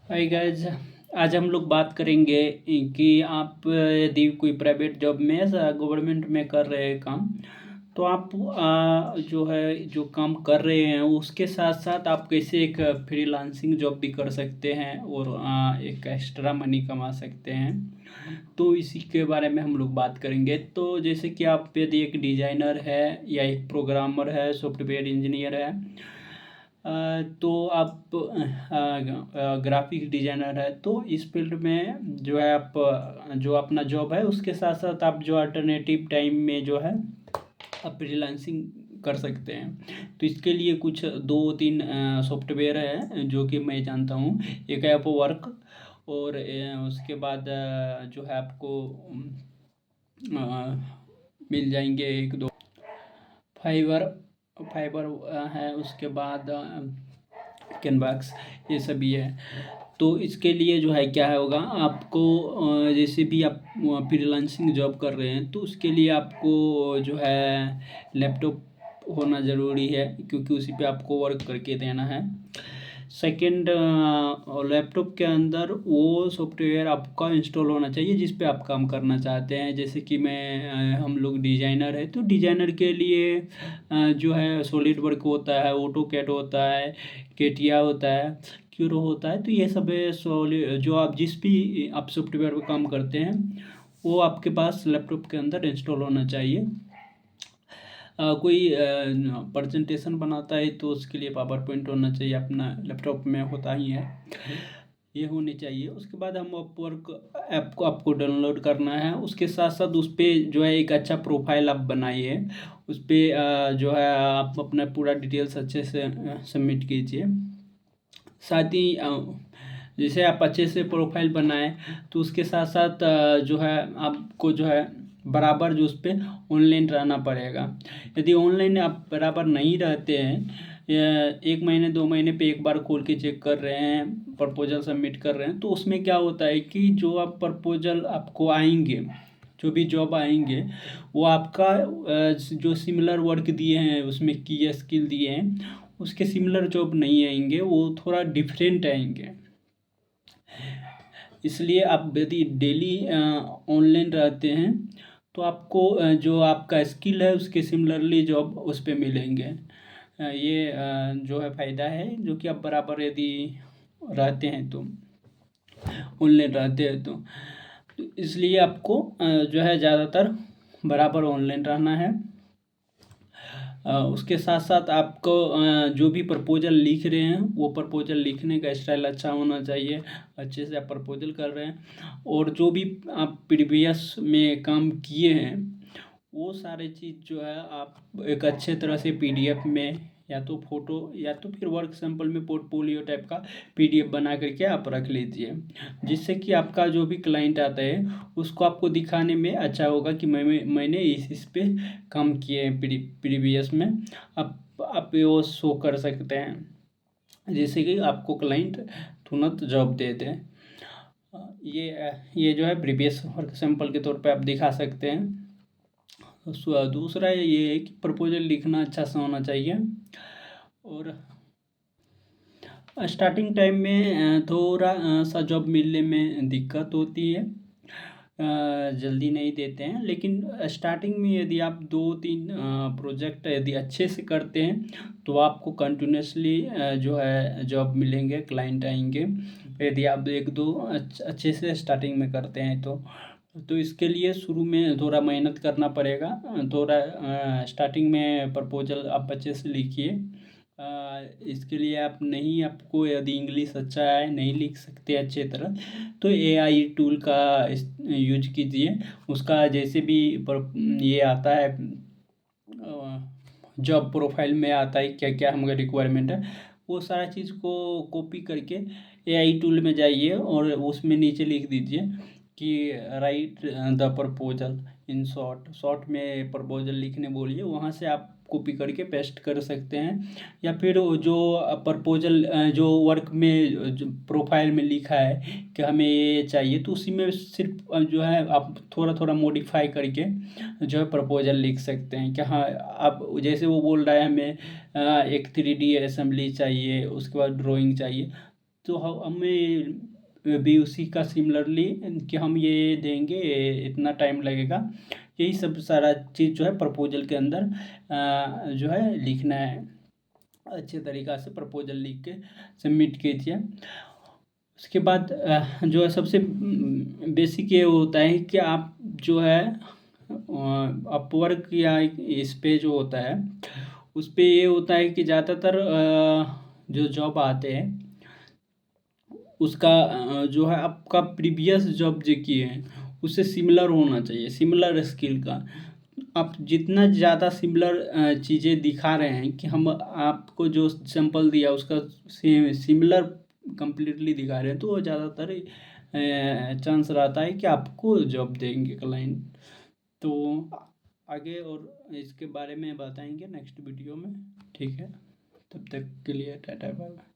Hi guys. आज हम लोग बात करेंगे कि आप यदि कोई प्राइवेट जॉब में या गवर्नमेंट में कर रहे हैं काम, तो आप जो है जो काम कर रहे हैं उसके साथ साथ आप कैसे एक फ्रीलांसिंग जॉब भी कर सकते हैं और एक एक्स्ट्रा मनी कमा सकते हैं। तो इसी के बारे में हम लोग बात करेंगे। तो जैसे कि आप यदि एक डिजाइनर है या एक प्रोग्रामर है, सॉफ्टवेयर इंजीनियर है, तो आप ग्राफिक डिजाइनर है, तो इस फील्ड में जो है आप जो अपना जॉब है उसके साथ साथ आप जो अल्टरनेटिव टाइम में जो है आप फ्रीलांसिंग कर सकते हैं। तो इसके लिए कुछ दो तीन सॉफ्टवेयर है जो कि मैं जानता हूँ। एक है अपवर्क, और उसके बाद जो है आपको मिल जाएंगे एक दो फाइवर फाइबर है, उसके बाद कैनवास, ये सभी है। तो इसके लिए जो है क्या है होगा आपको, जैसे भी आप फ्रीलांसिंग जॉब कर रहे हैं तो उसके लिए आपको जो है लैपटॉप होना ज़रूरी है, क्योंकि उसी पे आपको वर्क करके देना है। सेकंड, लैपटॉप के अंदर वो सॉफ्टवेयर आपका इंस्टॉल होना चाहिए जिस पे आप काम करना चाहते हैं। जैसे कि हम लोग डिजाइनर है, तो डिजाइनर के लिए जो है सॉलिड वर्क होता है, ऑटो कैड होता है, केटिया होता है, क्यूरो होता है। तो ये सब जो आप जिस भी आप सॉफ्टवेयर पे काम करते हैं वो आपके पास लैपटॉप के अंदर इंस्टॉल होना चाहिए। कोई प्रेजेंटेशन बनाता है तो उसके लिए पावर पॉइंट होना चाहिए, अपना लैपटॉप में होता ही है, ये होनी चाहिए। उसके बाद हम अपवर्क ऐप को आपको डाउनलोड करना है। उसके साथ साथ उस पर जो है एक अच्छा प्रोफाइल आप बनाइए। उस पर जो है आप अपना पूरा डिटेल्स अच्छे से सबमिट कीजिए। साथ ही जैसे आप अच्छे से प्रोफाइल बनाएं तो उसके साथ साथ जो है आपको जो है बराबर जो उस पर ऑनलाइन रहना पड़ेगा। यदि ऑनलाइन आप बराबर नहीं रहते हैं, या 1 महीने 2 महीने पे एक बार खोल के चेक कर रहे हैं, प्रपोजल सबमिट कर रहे हैं, तो उसमें क्या होता है कि जो आप प्रपोजल आपको आएंगे, जो भी जॉब आएंगे, वो आपका जो सिमिलर वर्क दिए हैं उसमें की स्किल दिए हैं उसके सिमिलर जॉब नहीं आएंगे, वो थोड़ा डिफरेंट आएंगे। इसलिए आप यदि डेली ऑनलाइन रहते हैं तो आपको जो आपका स्किल है उसके सिमिलरली जॉब उस पे मिलेंगे। ये जो है फ़ायदा है, जो कि आप बराबर यदि रहते हैं तो ऑनलाइन रहते हैं तो इसलिए आपको जो है ज़्यादातर बराबर ऑनलाइन रहना है। उसके साथ साथ आपको जो भी प्रपोजल लिख रहे हैं वो प्रपोजल लिखने का स्टाइल अच्छा होना चाहिए, अच्छे से आप प्रपोजल कर रहे हैं। और जो भी आप प्रीवियस में काम किए हैं वो सारे चीज़ जो है आप एक अच्छे तरह से पीडीएफ में, या तो फोटो या तो फिर वर्क सैंपल में पोर्टफोलियो टाइप का पीडीएफ बना करके आप रख लीजिए, जिससे कि आपका जो भी क्लाइंट आता है उसको आपको दिखाने में अच्छा होगा कि मैंने इस पे काम किए हैं प्रीवियस में। आप वो शो कर सकते हैं, जैसे कि आपको क्लाइंट तुरंत जॉब दे दें। ये जो है प्रीवियस वर्क सैंपल के तौर पे आप दिखा सकते हैं। दूसरा ये है कि प्रपोजल लिखना अच्छा सा होना चाहिए। और स्टार्टिंग टाइम में थोड़ा सा जॉब मिलने में दिक्कत होती है, जल्दी नहीं देते हैं, लेकिन स्टार्टिंग में यदि आप 2-3 प्रोजेक्ट यदि अच्छे से करते हैं तो आपको कंटिन्यूसली जो है जॉब मिलेंगे, क्लाइंट आएंगे, यदि आप एक दो अच्छे से स्टार्टिंग में करते हैं तो इसके लिए शुरू में थोड़ा मेहनत करना पड़ेगा। थोड़ा स्टार्टिंग में प्रपोजल आप अच्छे से लिखिए। इसके लिए आप नहीं, आपको यदि इंग्लिश अच्छा है, नहीं लिख सकते अच्छे तरह, तो एआई टूल का यूज कीजिए। उसका जैसे भी ये आता है, जॉब प्रोफाइल में आता है क्या क्या हमारा रिक्वायरमेंट है, वो सारा चीज़ को कॉपी करके एआई टूल में जाइए और उसमें नीचे लिख दीजिए कि right the proposal in short में प्रपोजल लिखने बोलिए। वहाँ से आप कॉपी करके पेस्ट कर सकते हैं, या फिर वो जो प्रपोजल जो वर्क में जो प्रोफाइल में लिखा है कि हमें ये चाहिए, तो उसी में सिर्फ जो है आप थोड़ा थोड़ा मॉडिफाई करके जो है प्रपोजल लिख सकते हैं कि हाँ, आप जैसे वो बोल रहा है हमें एक 3D असेंबली चाहिए, उसके बाद ड्राइंग चाहिए, तो हमें भी उसी का सिमिलरली कि हम ये देंगे, इतना टाइम लगेगा। यही सब सारा चीज़ जो है प्रपोजल के अंदर जो है लिखना है। अच्छे तरीक़ा से प्रपोजल लिख के सबमिट कीजिए। उसके बाद जो है सबसे बेसिक ये होता है कि आप जो है अपवर्क या इस पे जो होता है उस पे ये होता है कि ज़्यादातर जो जॉब आते हैं उसका जो है आपका प्रीवियस जॉब जो किए हैं उससे सिमिलर होना चाहिए, सिमिलर स्किल का। आप जितना ज़्यादा सिमिलर चीज़ें दिखा रहे हैं कि हम आपको जो सैंपल दिया उसका सिमिलर कंप्लीटली दिखा रहे हैं, तो वो ज़्यादातर चांस रहता है कि आपको जॉब देंगे क्लाइंट। तो आगे और इसके बारे में बताएंगे नेक्स्ट वीडियो में। ठीक है, तब तक के लिए टाटा बाय बाय।